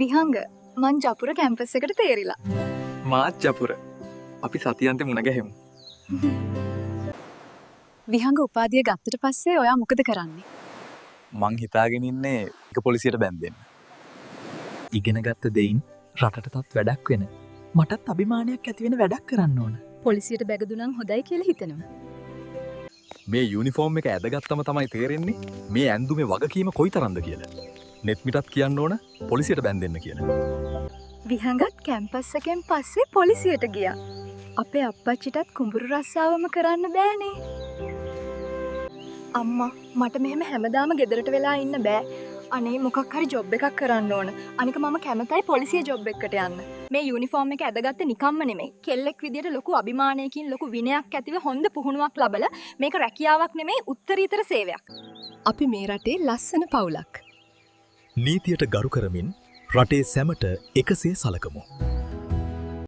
විහංග මං ජපුර කැම්පස් එකට තේරිලා. මාත් ජපුර. අපි සතියන්තේ මුණ ගැහෙමු. විහංග උපාධිය ගත්තට පස්සේ ඔයා මොකද කරන්නේ? මං හිතාගෙන ඉන්නේ එක පොලිසියට බැන්දෙන්න. ඉගෙන ගත්ත දෙයින් රටටත් වැඩක් වෙන. මටත් අභිමානයක් ඇති වෙන වැඩක් කරන්න ඕන. පොලිසියට බැගදුනම් හොඳයි කියලා හිතනවා. මේ යුනිෆෝම් එක ඇදගත්තම තමයි තේරෙන්නේ මේ ඇඳුමේ වගකීම කොයිතරම්ද කියලා. නෙත්මිටත් කියන්න ඕන පොලිසියට බැන්දෙන්න කියලා. විහංගත් කැම්පස් එකෙන් පස්සේ පොලිසියට ගියා. අපේ අප්පච්චිටත් කුඹුරු රස්සාවම කරන්න බෑනේ. අම්මා මට මෙහෙම හැමදාම ගෙදරට වෙලා ඉන්න බෑ. අනේ මොකක් හරි ජොබ් එකක් කරන්න ඕන. අනික මම කැමතයි පොලිසිය ජොබ් එකකට යන්න. මේ යුනිෆෝම් එක ඇදගත්තේ නිකම්ම නෙමෙයි. කෙල්ලෙක් විදියට ලොකු අභිමානයකින් ලොකු විනයක් ඇතිව හොඳ පුහුණුවක් ලබලා මේක රැකියාවක් නෙමෙයි උත්තරීතර සේවයක්. අපි මේ රටේ ලස්සන පවුලක්. නීතියට ගරු කරමින් රටේ සැමට එකසේ සලකමු.